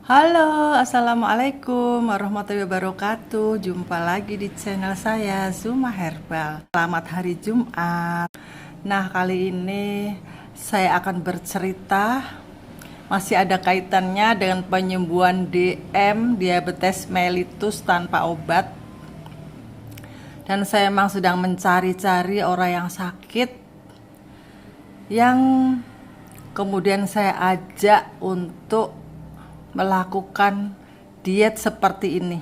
Halo, Assalamualaikum warahmatullahi wabarakatuh. Jumpa lagi di channel saya, Zuma Herbal. Selamat hari Jumat. Nah, kali ini saya akan bercerita masih ada kaitannya dengan penyembuhan DM, diabetes mellitus tanpa obat. Dan saya memang sedang mencari-cari orang yang sakit yang kemudian saya ajak untuk melakukan diet seperti ini,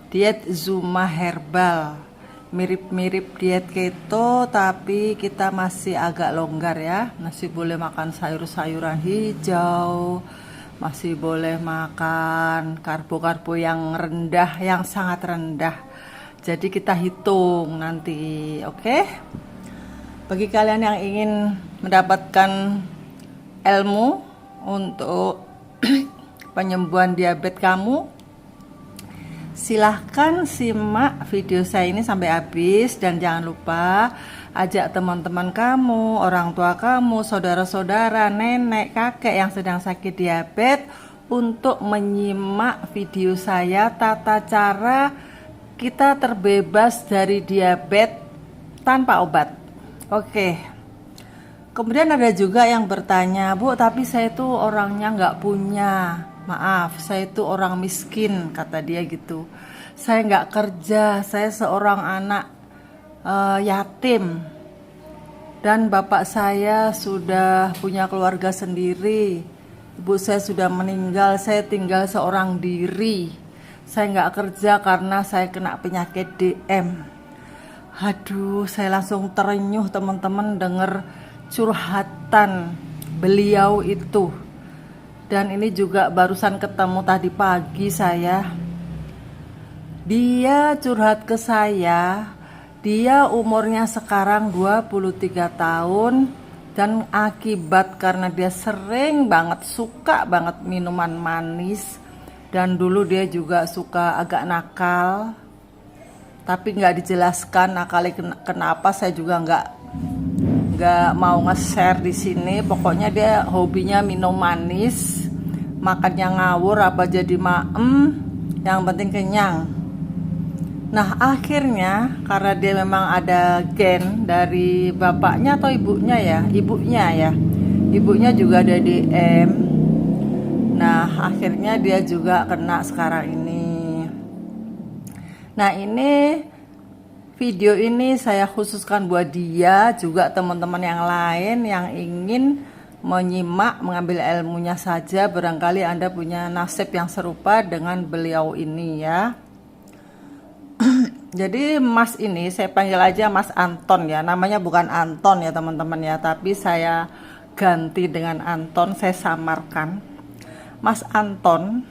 diet Zuma Herbal, mirip-mirip diet keto tapi kita masih agak longgar ya, masih boleh makan sayur-sayuran hijau, masih boleh makan karbo-karbo yang rendah, yang sangat rendah. Jadi kita hitung nanti, oke? Bagi kalian yang ingin mendapatkan ilmu untuk penyembuhan diabetes kamu, silahkan simak video saya ini sampai habis. Dan jangan lupa ajak teman-teman kamu, orang tua kamu, saudara-saudara, nenek, kakek yang sedang sakit diabetes untuk menyimak video saya tata cara kita terbebas dari diabetes tanpa obat. Oke. Kemudian ada juga yang bertanya, Bu, tapi saya itu orangnya nggak punya. Maaf, saya itu orang miskin, kata dia gitu. Saya nggak kerja, saya seorang anak yatim. Dan bapak saya sudah punya keluarga sendiri. Ibu saya sudah meninggal, saya tinggal seorang diri. Saya nggak kerja karena saya kena penyakit DM. Aduh, saya langsung terenyuh teman-teman denger curhatan beliau itu. Dan ini juga barusan ketemu tadi pagi saya. Dia curhat ke saya, dia umurnya sekarang 23 tahun dan akibat karena dia sering banget, suka banget minuman manis. Dan dulu dia juga suka agak nakal, tapi nggak dijelaskan nakalnya kenapa, saya juga nggak mau nge-share di sini. Pokoknya dia hobinya minum manis, makannya ngawur apa jadi maem, yang penting kenyang. Nah, akhirnya karena dia memang ada gen dari bapaknya atau ibunya ya, ibunya juga ada DM. Nah, akhirnya dia juga kena sekarang ini. Nah, ini video ini saya khususkan buat dia, juga teman-teman yang lain yang ingin menyimak, mengambil ilmunya saja. Barangkali Anda punya nasib yang serupa dengan beliau ini ya. Jadi Mas ini, saya panggil aja Mas Anton ya. Namanya bukan Anton ya teman-teman ya, tapi saya ganti dengan Anton, saya samarkan. Mas Anton,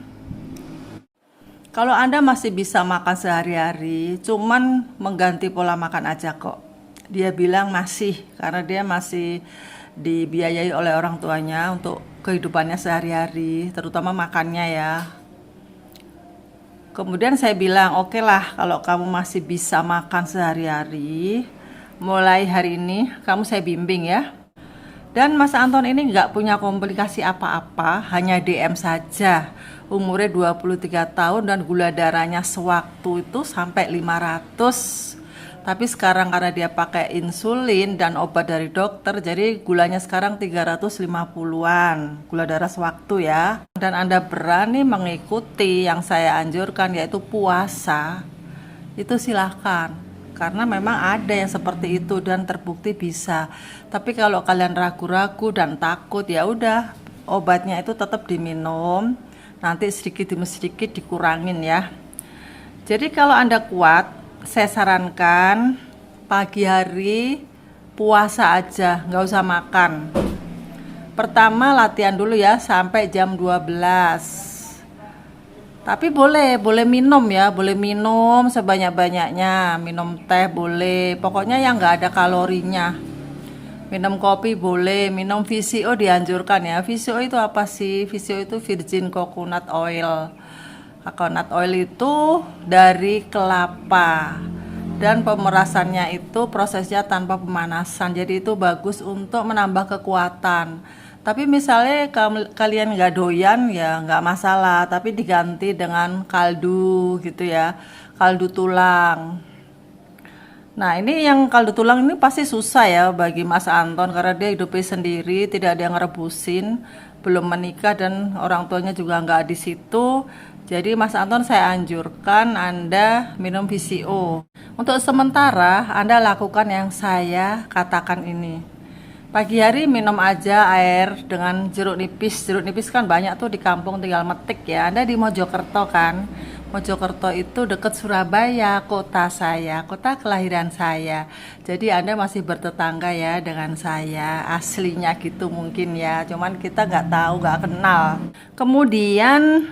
kalau Anda masih bisa makan sehari-hari, cuman mengganti pola makan aja kok. Dia bilang masih, karena dia masih dibiayai oleh orang tuanya untuk kehidupannya sehari-hari, terutama makannya ya. Kemudian saya bilang, oke lah kalau kamu masih bisa makan sehari-hari, mulai hari ini kamu saya bimbing ya. Dan Mas Anton ini nggak punya komplikasi apa-apa, hanya DM saja. Umurnya 23 tahun dan gula darahnya sewaktu itu sampai 500. Tapi sekarang karena dia pakai insulin dan obat dari dokter, jadi gulanya sekarang 350-an, gula darah sewaktu ya. Dan Anda berani mengikuti yang saya anjurkan, yaitu puasa, itu silahkan. Karena memang ada yang seperti itu dan terbukti bisa. Tapi kalau kalian ragu-ragu dan takut, ya udah, obatnya itu tetap diminum. Nanti sedikit demi sedikit dikurangin ya. Jadi kalau Anda kuat, saya sarankan pagi hari puasa aja, nggak usah makan. Pertama latihan dulu ya sampai jam 12. Tapi boleh minum ya, boleh minum sebanyak-banyaknya, minum teh boleh, pokoknya yang nggak ada kalorinya. Minum kopi boleh, minum VCO dianjurkan ya. VCO itu apa sih? VCO itu virgin coconut oil. Coconut oil itu dari kelapa. Dan pemerasannya itu prosesnya tanpa pemanasan. Jadi itu bagus untuk menambah kekuatan. Tapi misalnya kalian nggak doyan ya nggak masalah, tapi diganti dengan kaldu gitu ya, kaldu tulang. Nah ini yang kaldu tulang ini pasti susah ya bagi Mas Anton karena dia hidupnya sendiri, tidak ada yang ngerebusin, belum menikah dan orang tuanya juga nggak di situ. Jadi Mas Anton saya anjurkan Anda minum VCO. Untuk sementara Anda lakukan yang saya katakan ini. Pagi hari minum aja air dengan jeruk nipis. Jeruk nipis kan banyak tuh di kampung, tinggal metik ya. Anda di Mojokerto kan. Mojokerto itu dekat Surabaya, kota saya, kota kelahiran saya. Jadi Anda masih bertetangga ya dengan saya, aslinya gitu mungkin ya. Cuman kita nggak tahu, nggak kenal. Kemudian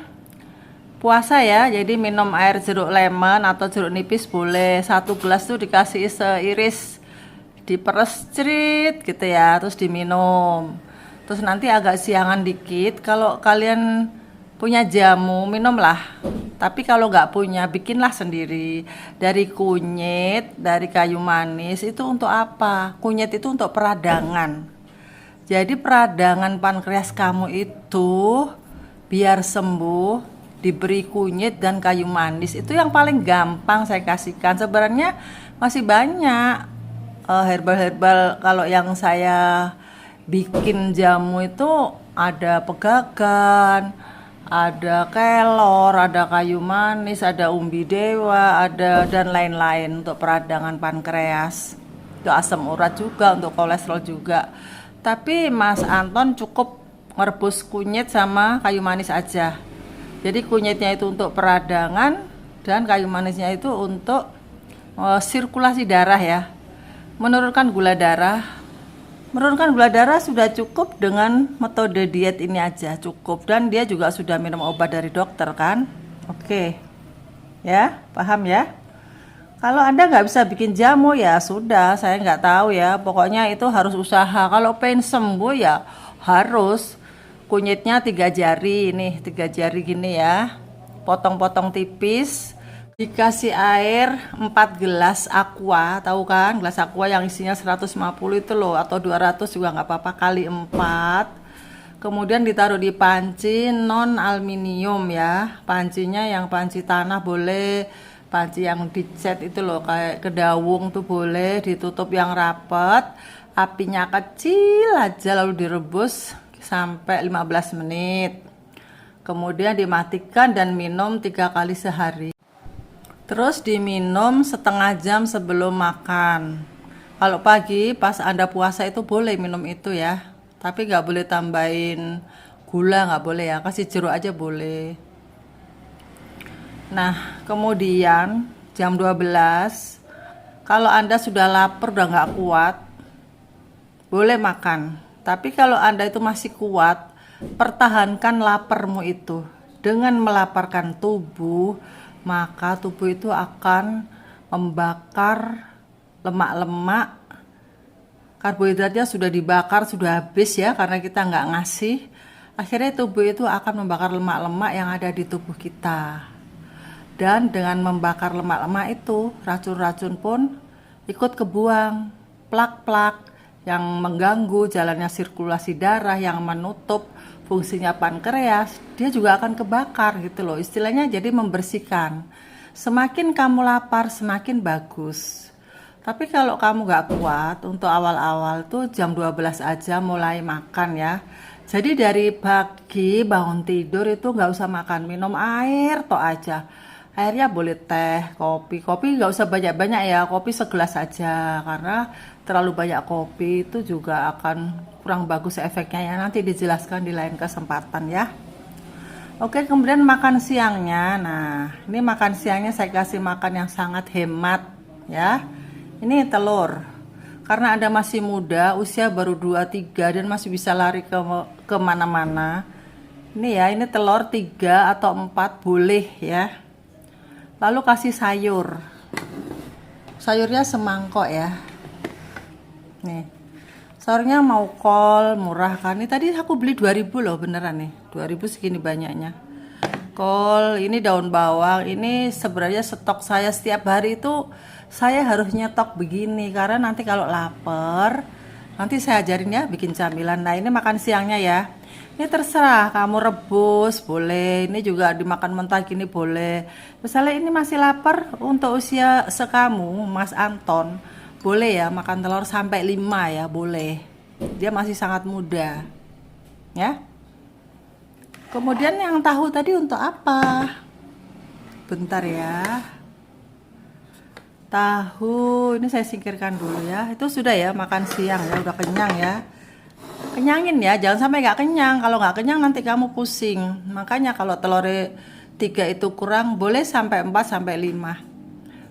puasa ya, jadi minum air jeruk lemon atau jeruk nipis boleh. 1 gelas tuh dikasih seiris, diperes cerit gitu ya, terus diminum. Terus nanti agak siangan dikit, kalau kalian punya jamu minumlah, tapi kalau nggak punya bikinlah sendiri dari kunyit, dari kayu manis. Itu untuk apa? Kunyit itu untuk peradangan, jadi peradangan pankreas kamu itu biar sembuh diberi kunyit dan kayu manis. Itu yang paling gampang saya kasihkan. Sebenarnya masih banyak herbal-herbal. Kalau yang saya bikin jamu itu ada pegagan, ada kelor, ada kayu manis, ada umbi dewa, ada dan lain-lain untuk peradangan pankreas. Itu asam urat juga, untuk kolesterol juga. Tapi Mas Anton cukup merebus kunyit sama kayu manis aja. Jadi kunyitnya itu untuk peradangan dan kayu manisnya itu untuk sirkulasi darah ya. Menurunkan gula darah. Menurunkan gula darah sudah cukup dengan metode diet ini aja cukup, dan dia juga sudah minum obat dari dokter kan. Oke ya, paham ya. Kalau Anda nggak bisa bikin jamu ya sudah, saya nggak tahu ya, pokoknya itu harus usaha. Kalau pengen sembuh ya harus kunyitnya 3 jari, nih 3 jari gini ya, potong-potong tipis. Dikasih air 4 gelas aqua, tahu kan gelas aqua yang isinya 150 itu loh, atau 200 juga nggak apa-apa, kali 4. Kemudian ditaruh di panci non aluminium ya, pancinya yang panci tanah boleh, panci yang dicet itu loh kayak kedawung tuh boleh, ditutup yang rapet, apinya kecil aja, lalu direbus sampai 15 menit. Kemudian dimatikan dan minum 3 kali sehari. Terus diminum setengah jam sebelum makan. Kalau pagi pas Anda puasa itu boleh minum itu ya, tapi nggak boleh tambahin gula, nggak boleh ya, kasih jeruk aja boleh. Nah kemudian jam 12, kalau Anda sudah lapar udah nggak kuat, boleh makan. Tapi kalau Anda itu masih kuat, pertahankan laparmu itu dengan melaparkan tubuh, maka tubuh itu akan membakar lemak-lemak. Karbohidratnya sudah dibakar, sudah habis ya, karena kita nggak ngasih. Akhirnya tubuh itu akan membakar lemak-lemak yang ada di tubuh kita. Dan dengan membakar lemak-lemak itu, racun-racun pun ikut kebuang. Plak-plak yang mengganggu jalannya sirkulasi darah, yang menutup fungsinya pankreas, dia juga akan kebakar gitu loh. Istilahnya jadi membersihkan. Semakin kamu lapar semakin bagus. Tapi kalau kamu gak kuat, untuk awal-awal tuh jam 12 aja mulai makan ya. Jadi dari pagi bangun tidur itu gak usah makan, minum air toh aja. Airnya boleh teh, kopi gak usah banyak-banyak ya, kopi segelas aja, karena terlalu banyak kopi itu juga akan kurang bagus efeknya ya, nanti dijelaskan di lain kesempatan ya. Oke, kemudian makan siangnya. Nah ini makan siangnya saya kasih makan yang sangat hemat ya. Ini telur, karena Anda masih muda, usia baru 23 dan masih bisa lari ke mana-mana. Ini ya, ini telur 3 atau 4 boleh ya. Lalu kasih sayur, sayurnya semangkok ya. Nih sayurnya mau kol, murah kan. Ini tadi aku beli 2000 loh, beneran nih 2000 segini banyaknya. Kol, ini daun bawang. Ini sebenarnya stok saya setiap hari itu saya harus nyetok begini, karena nanti kalau lapar Nanti saya ajarin ya bikin camilan. Nah, ini makan siangnya ya. Ini terserah, kamu rebus boleh, ini juga dimakan mentah gini boleh. Misalnya ini masih lapar untuk usia sekamu, Mas Anton, boleh ya makan telur sampai 5 ya, boleh. Dia masih sangat muda. Ya. Kemudian yang tahu tadi untuk apa? Bentar ya. Tahu, ini saya singkirkan dulu ya. Itu sudah ya makan siang ya, udah kenyang ya. Kenyangin ya, jangan sampai nggak kenyang. Kalau nggak kenyang nanti kamu pusing. Makanya kalau telur 3 itu kurang, boleh sampai 4 sampai 5.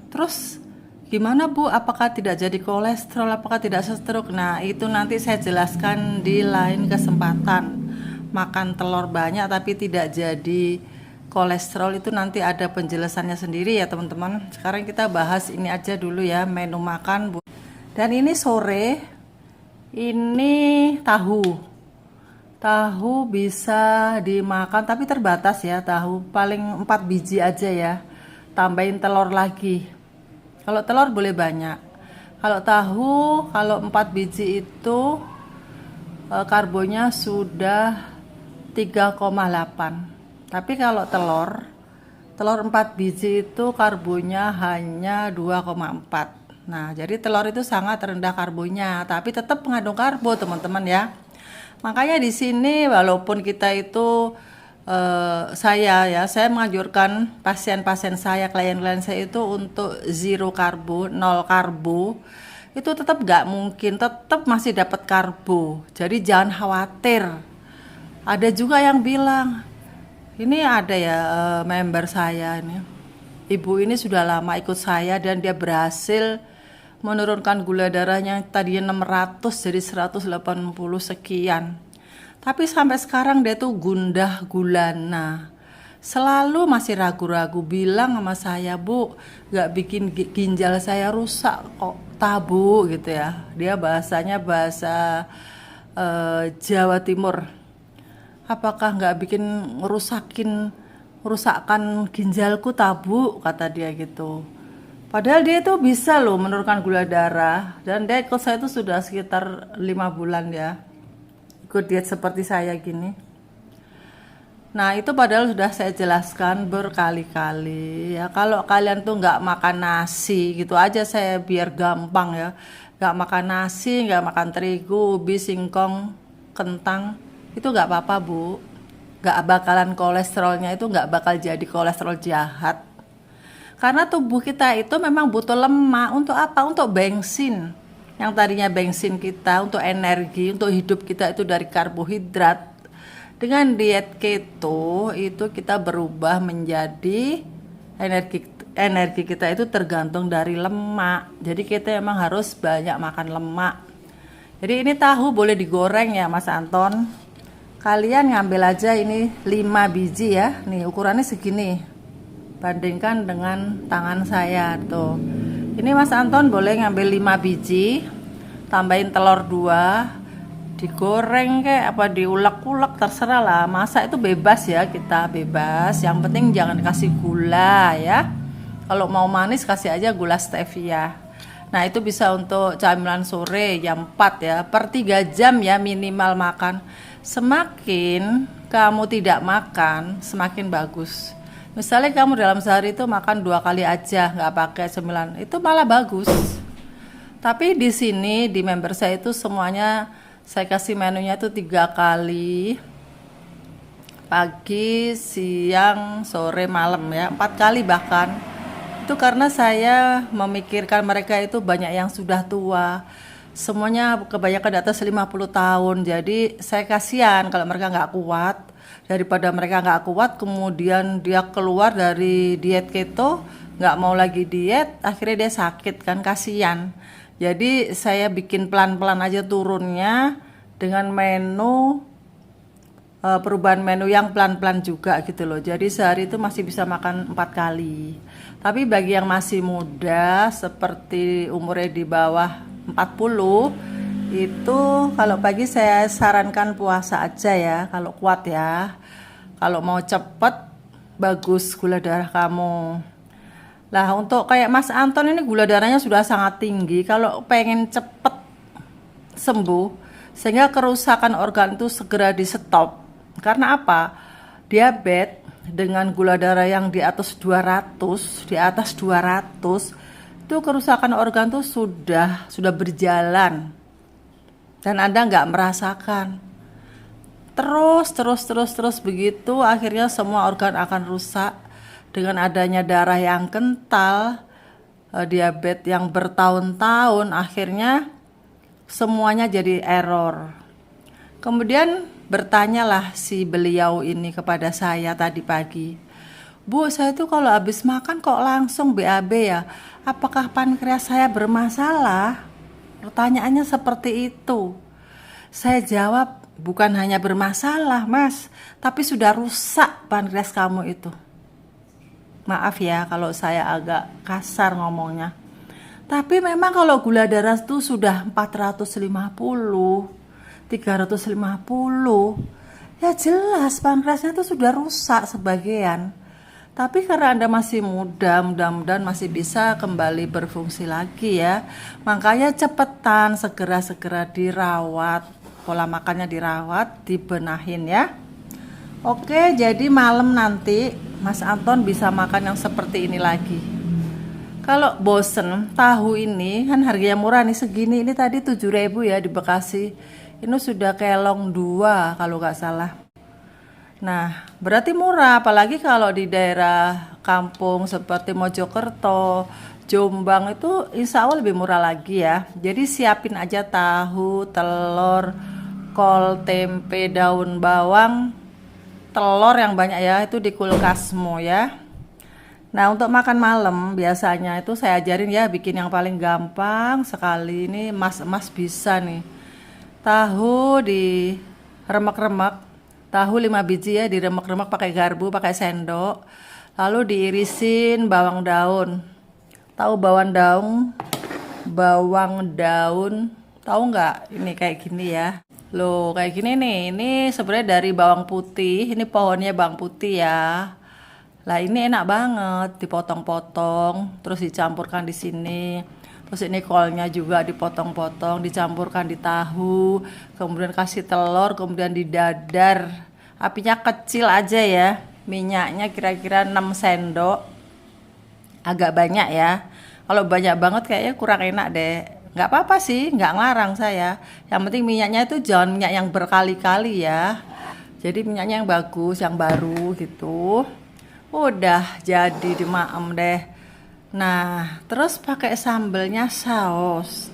Terus gimana Bu? Apakah tidak jadi kolesterol? Apakah tidak stroke? Nah, itu nanti saya jelaskan di lain kesempatan. Makan telur banyak tapi tidak jadi kolesterol itu nanti ada penjelasannya sendiri ya teman-teman. Sekarang kita bahas ini aja dulu ya, menu makan Bu. Dan ini sore ini tahu bisa dimakan tapi terbatas ya, tahu paling 4 biji aja ya, tambahin telur lagi. Kalau telur boleh banyak, kalau tahu kalau 4 biji itu karbonya sudah 3,8. Tapi kalau telur 4 biji itu karbonya hanya 2,4. Nah, jadi telur itu sangat rendah karbonya, tapi tetap mengandung karbo, teman-teman ya. Makanya di sini walaupun kita itu saya menganjurkan pasien-pasien saya, klien-klien saya itu untuk zero karbo, 0 karbo. Itu tetap nggak mungkin, tetap masih dapat karbo. Jadi jangan khawatir. Ada juga yang bilang, ini ada ya member saya ini. Ibu ini sudah lama ikut saya dan dia berhasil menurunkan gula darahnya yang tadinya 600 jadi 180 sekian. Tapi sampai sekarang dia tuh gundah gulana. Selalu masih ragu-ragu, bilang sama saya, Bu, gak bikin ginjal saya rusak kok, tabu gitu ya. Dia bahasanya bahasa Jawa Timur. Apakah nggak bikin merusakkan ginjalku tabu, kata dia gitu. Padahal dia itu bisa loh menurunkan gula darah, dan dia ikut saya itu sudah sekitar 5 bulan ya, ikut diet seperti saya gini. Nah itu padahal sudah saya jelaskan berkali-kali ya, kalau kalian tuh nggak makan nasi gitu aja, saya biar gampang ya, nggak makan nasi, nggak makan terigu, ubi, singkong, kentang, itu nggak apa-apa Bu, nggak bakalan kolesterolnya itu nggak bakal jadi kolesterol jahat. Karena tubuh kita itu memang butuh lemak untuk apa? Untuk bensin. Yang tadinya bensin kita untuk energi, untuk hidup kita itu dari karbohidrat. Dengan diet keto itu kita berubah menjadi energi kita itu tergantung dari lemak. Jadi kita memang harus banyak makan lemak. Jadi ini tahu boleh digoreng ya Mas Anton. Kalian ngambil aja ini 5 biji ya. Nih ukurannya segini. Bandingkan dengan tangan saya tuh. Ini Mas Anton boleh ngambil 5 biji, tambahin telur 2, digoreng kayak apa diulek-ulek terserah lah. Masak itu bebas ya, kita bebas. Yang penting jangan kasih gula ya. Kalau mau manis kasih aja gula stevia. Nah itu bisa untuk camilan sore jam 4 ya, per 3 jam ya minimal makan. Semakin kamu tidak makan semakin bagus. Misalnya kamu dalam sehari itu makan 2 kali aja, nggak pakai 9, itu malah bagus. Tapi di sini di member saya itu semuanya saya kasih menunya itu 3 kali, pagi, siang, sore, malam ya, 4 kali bahkan. Itu karena saya memikirkan mereka itu banyak yang sudah tua, semuanya kebanyakan di atas 50 tahun. Jadi saya kasihan kalau mereka nggak kuat. Daripada mereka nggak kuat kemudian dia keluar dari diet keto, nggak mau lagi diet, akhirnya dia sakit kan, kasihan. Jadi saya bikin pelan-pelan aja turunnya dengan menu, perubahan menu yang pelan-pelan juga gitu loh. Jadi sehari itu masih bisa makan 4 kali. Tapi bagi yang masih muda seperti umurnya di bawah 40, itu kalau pagi saya sarankan puasa aja ya, kalau kuat ya. Kalau mau cepet bagus gula darah kamu. Lah untuk kayak Mas Anton ini gula darahnya sudah sangat tinggi. Kalau pengen cepet sembuh, sehingga kerusakan organ itu segera di stop. Karena apa? Diabetes dengan gula darah yang di atas 200, itu kerusakan organ tuh sudah berjalan dan Anda nggak merasakan. Terus begitu, akhirnya semua organ akan rusak dengan adanya darah yang kental, diabetes yang bertahun-tahun, akhirnya semuanya jadi error. Kemudian bertanyalah si beliau ini kepada saya tadi pagi, Bu, saya tuh kalau habis makan kok langsung BAB ya, apakah pankreas saya bermasalah? Pertanyaannya seperti itu. Saya jawab, bukan hanya bermasalah mas, tapi sudah rusak pankreas kamu itu. Maaf ya kalau saya agak kasar ngomongnya. Tapi memang kalau gula darah itu sudah 450, 350, ya jelas pankreasnya itu sudah rusak sebagian. Tapi karena Anda masih muda, mudah-mudahan masih bisa kembali berfungsi lagi ya. Makanya cepetan, segera dirawat, pola makannya dirawat, dibenahin ya. Oke, jadi malam nanti Mas Anton bisa makan yang seperti ini lagi. Kalau bosen, tahu ini kan harganya murah nih, segini. Ini tadi 7.000 ya di Bekasi. Ini sudah kelong 2 kalau nggak salah. Nah, berarti murah, apalagi kalau di daerah kampung seperti Mojokerto, Jombang itu insya Allah lebih murah lagi ya. Jadi siapin aja tahu, telur, kol, tempe, daun bawang, telur yang banyak ya, itu di kulkasmu ya. Nah, untuk makan malam biasanya itu saya ajarin ya bikin yang paling gampang sekali. Ini mas bisa nih. Tahu di remek-remek, tahu 5 biji ya, diremek-remek pakai garpu, pakai sendok. Lalu diirisin bawang daun. Tahu bawang daun, tahu nggak? Ini kayak gini ya. Loh, kayak gini nih. Ini sebenarnya dari bawang putih. Ini pohonnya bawang putih ya. Lah ini enak banget, dipotong-potong, terus dicampurkan di sini. Terus ini kolnya juga dipotong-potong, dicampurkan di tahu, kemudian kasih telur, kemudian didadar. Apinya kecil aja ya. Minyaknya kira-kira 6 sendok. Agak banyak ya. Kalau banyak banget kayaknya kurang enak deh. Nggak apa-apa sih, nggak ngelarang saya. Yang penting minyaknya itu jangan minyak yang berkali-kali ya. Jadi minyaknya yang bagus, yang baru gitu. Udah jadi dimaem deh. Nah, terus pakai sambelnya saus.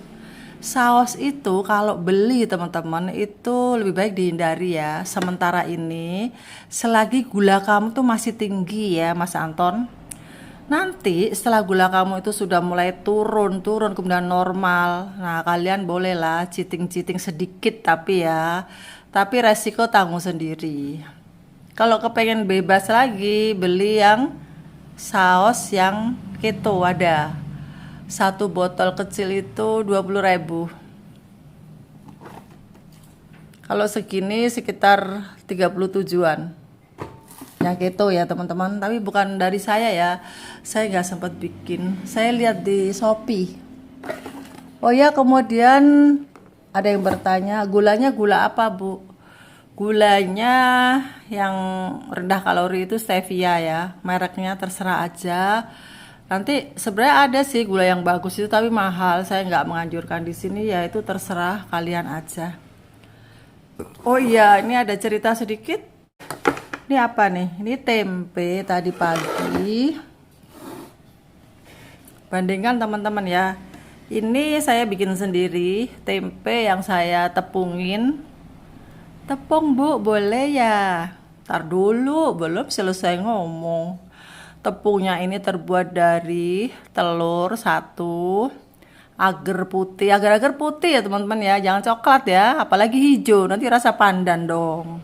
Saus itu kalau beli teman-teman itu lebih baik dihindari ya. Sementara ini, selagi gula kamu tuh masih tinggi ya Mas Anton. Nanti setelah gula kamu itu sudah mulai turun kemudian normal. Nah, kalian bolehlah cheating sedikit tapi ya. Tapi resiko tanggung sendiri. Kalau kepengen bebas lagi, beli yang saus yang keto ada. 1 botol kecil itu 20.000. Kalau segini sekitar 37-an. Yang keto ya teman-teman, tapi bukan dari saya ya. Saya nggak sempat bikin. Saya lihat di Shopee. Oh ya, kemudian ada yang bertanya, gulanya gula apa, Bu? Gulanya yang rendah kalori itu stevia ya, mereknya terserah aja. Nanti sebenarnya ada sih gula yang bagus itu tapi mahal, saya nggak menganjurkan di sini ya, itu terserah kalian aja. Oh iya, ini ada cerita sedikit. Ini apa nih? Ini tempe tadi pagi. Bandingkan teman-teman ya. Ini saya bikin sendiri, tempe yang saya tepungin. Tepung Bu, boleh ya? Ntar dulu, belum selesai ngomong. Tepungnya ini terbuat dari telur 1, agar putih, agar-agar putih ya teman-teman ya, jangan coklat ya, apalagi hijau, nanti rasa pandan dong.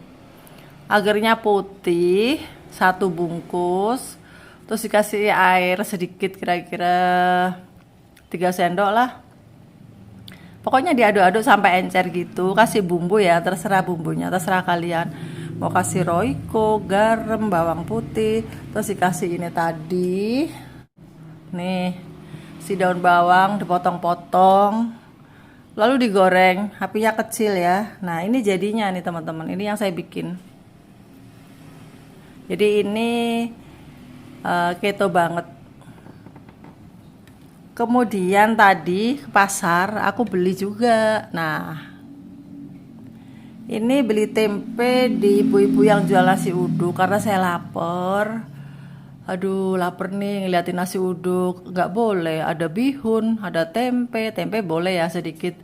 Agarnya putih, 1 bungkus, terus dikasih air sedikit kira-kira 3 sendok lah. Pokoknya diaduk-aduk sampai encer gitu. Kasih bumbu ya, terserah bumbunya, terserah kalian. Mau kasih roiko, garam, bawang putih, terus dikasih ini tadi. Nih, si daun bawang dipotong-potong. lalu digoreng, apinya kecil ya. Nah ini jadinya nih teman-teman, ini yang saya bikin. Jadi ini keto banget. Kemudian tadi ke pasar aku beli juga. Nah ini beli tempe di ibu-ibu yang jual nasi uduk karena saya lapar. Aduh lapar nih ngeliatin nasi uduk. Nggak boleh, ada bihun, ada tempe. Tempe boleh ya sedikit.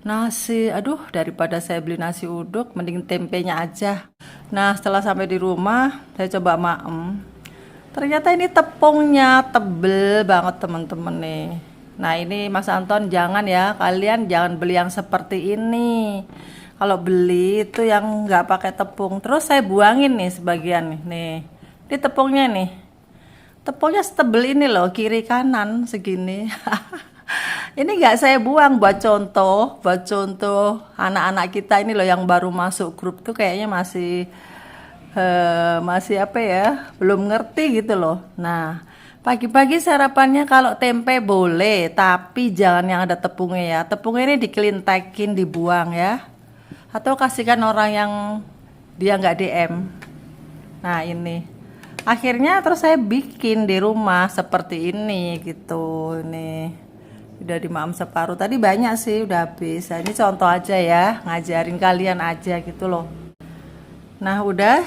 Nasi, aduh daripada saya beli nasi uduk mending tempenya aja. Nah setelah sampai di rumah saya coba maem. Ternyata ini tepungnya tebel banget teman-teman nih. Nah ini Mas Anton jangan ya, kalian jangan beli yang seperti ini. Kalau beli itu yang nggak pakai tepung. Terus saya buangin nih sebagian nih. Ini tepungnya nih. Tepungnya setebel ini loh, kiri kanan segini. Ini nggak saya buang buat contoh anak-anak kita ini loh yang baru masuk grup tuh kayaknya masih apa ya, belum ngerti gitu loh. Nah pagi-pagi sarapannya kalau tempe boleh tapi jangan yang ada tepungnya ya. Tepungnya ini dikelintekin, dibuang ya, atau kasihkan orang yang dia nggak DM. Nah ini akhirnya terus saya bikin di rumah seperti ini gitu. Ini udah dimaem separuh, tadi banyak sih udah habis. Nah, ini contoh aja ya, ngajarin kalian aja gitu loh. Nah udah,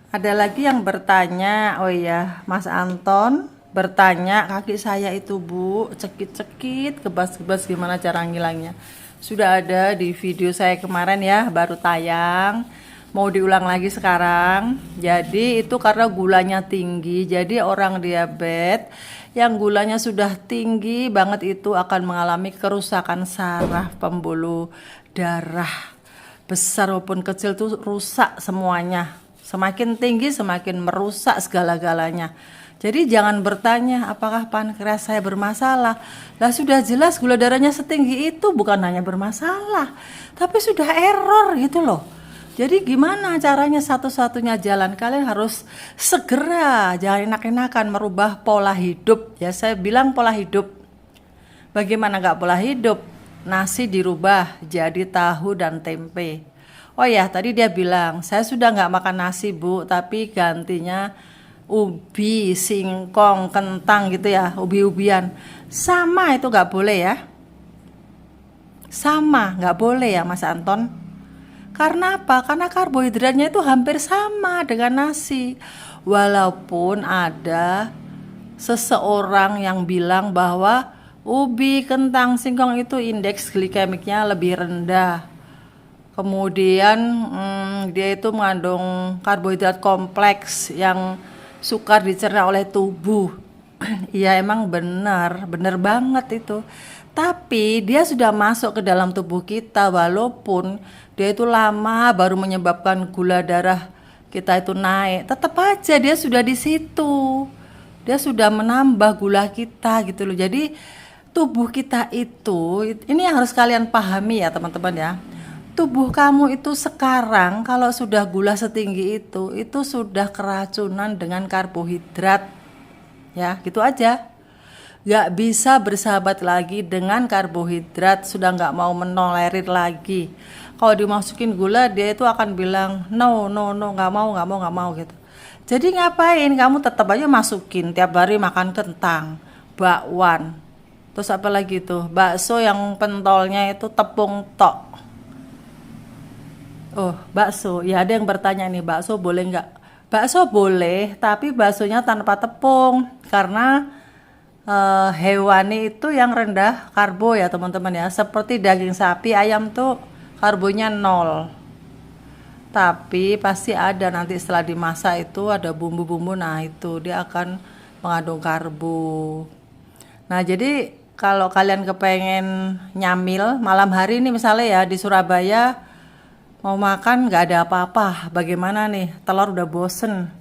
ada lagi yang bertanya. Oh iya, Mas Anton bertanya, kaki saya itu Bu cekit-cekit, kebas-kebas, gimana cara ngilangnya? Sudah ada di video saya kemarin ya, baru tayang. Mau diulang lagi sekarang. Jadi itu karena gulanya tinggi. Jadi orang diabetes yang gulanya sudah tinggi banget itu akan mengalami kerusakan saraf, pembuluh darah. Besar maupun kecil tuh rusak semuanya. Semakin tinggi semakin merusak segala-galanya. Jadi jangan bertanya apakah pankreas saya bermasalah. Lah sudah jelas gula darahnya setinggi itu bukan hanya bermasalah, tapi sudah error gitu loh. Jadi gimana caranya? Satu-satunya jalan kalian harus segera, jangan enak-enakan merubah pola hidup. Ya saya bilang pola hidup. Bagaimana nggak pola hidup? Nasi dirubah jadi tahu dan tempe. Oh ya tadi dia bilang saya sudah nggak makan nasi Bu, tapi gantinya ubi, singkong, kentang gitu ya, ubi-ubian. Sama itu nggak boleh ya. Sama nggak boleh ya Mas Anton. Karena apa? Karena karbohidratnya itu hampir sama dengan nasi. Walaupun ada seseorang yang bilang bahwa ubi, kentang, singkong itu indeks glikemiknya lebih rendah. Kemudian dia itu mengandung karbohidrat kompleks yang sukar dicerna oleh tubuh. Iya emang benar banget itu. Tapi dia sudah masuk ke dalam tubuh kita walaupun dia itu lama baru menyebabkan gula darah kita itu naik. Tetap aja dia sudah di situ. Dia sudah menambah gula kita gitu loh. Jadi tubuh kita itu, ini yang harus kalian pahami ya teman-teman ya. Tubuh kamu itu sekarang kalau sudah gula setinggi itu sudah keracunan dengan karbohidrat. Ya, gitu aja. Gak bisa bersahabat lagi dengan karbohidrat, sudah gak mau menolerir lagi. Kalau dimasukin gula dia itu akan bilang no, gak mau gitu. Jadi ngapain? Kamu tetap aja masukin, tiap hari makan kentang, bakwan. Terus apa lagi tuh? Bakso yang pentolnya itu tepung tok. Oh, bakso. Ya ada yang bertanya nih, bakso boleh nggak? Bakso boleh, tapi baksonya tanpa tepung. Karena hewani itu yang rendah karbo ya teman-teman ya. Seperti daging sapi, ayam tuh karbonya 0. Tapi pasti ada nanti setelah dimasak itu ada bumbu-bumbu. Nah itu dia akan mengandung karbo. Nah jadi kalau kalian kepengen nyamil malam hari ini misalnya ya di Surabaya mau makan nggak ada apa-apa, bagaimana nih, telur udah bosen,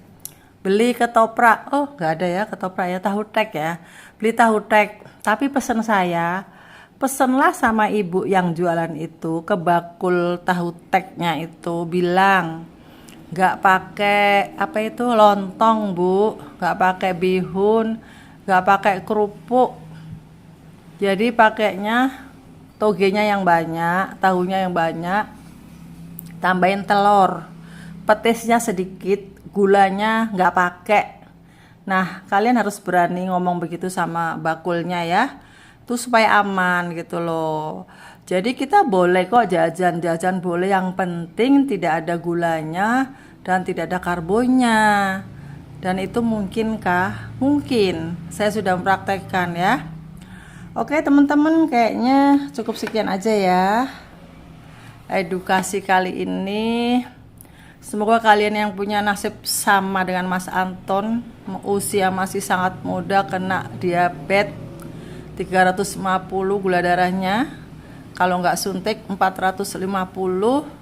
beli ketoprak. Oh nggak ada ya ketoprak ya, tahu tek ya, beli tahu tek. Tapi pesan saya, pesenlah sama ibu yang jualan itu ke bakul tahu teknya itu, bilang nggak pakai apa itu lontong Bu, nggak pakai bihun, nggak pakai kerupuk, jadi pakainya togenya yang banyak, tahunya yang banyak, tambahin telur, petisnya sedikit, gulanya nggak pakai. Nah, kalian harus berani ngomong begitu sama bakulnya ya, tuh supaya aman gitu loh. Jadi kita boleh kok jajan-jajan boleh, yang penting tidak ada gulanya dan tidak ada karbonnya. Dan itu mungkinkah? Mungkin. Saya sudah mempraktekkan ya. Oke teman-teman, kayaknya cukup sekian aja ya edukasi kali ini. Semoga kalian yang punya nasib sama dengan Mas Anton, usia masih sangat muda, kena diabetes 350 gula darahnya, kalau nggak suntik 450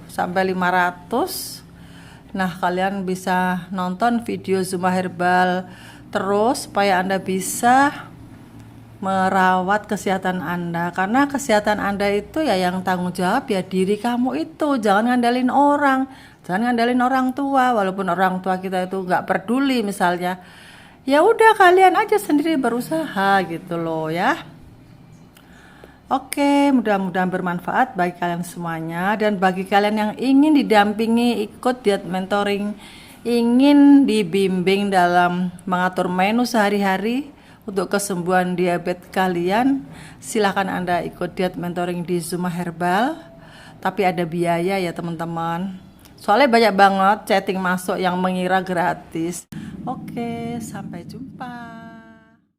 sampai 500. Nah, kalian bisa nonton video Zuma Herbal terus supaya Anda bisa merawat kesehatan Anda, karena kesehatan Anda itu ya yang tanggung jawab ya diri kamu itu. Jangan ngandalin orang, jangan ngandalin orang tua, walaupun orang tua kita itu nggak peduli misalnya, ya udah kalian aja sendiri berusaha gitu loh ya. Oke, mudah-mudahan bermanfaat bagi kalian semuanya. Dan bagi kalian yang ingin didampingi ikut diet mentoring, ingin dibimbing dalam mengatur menu sehari-hari untuk kesembuhan diabetes kalian, silahkan Anda ikut diet mentoring di Zuma Herbal. Tapi ada biaya ya teman-teman, soalnya banyak banget chatting masuk yang mengira gratis. Oke, sampai jumpa.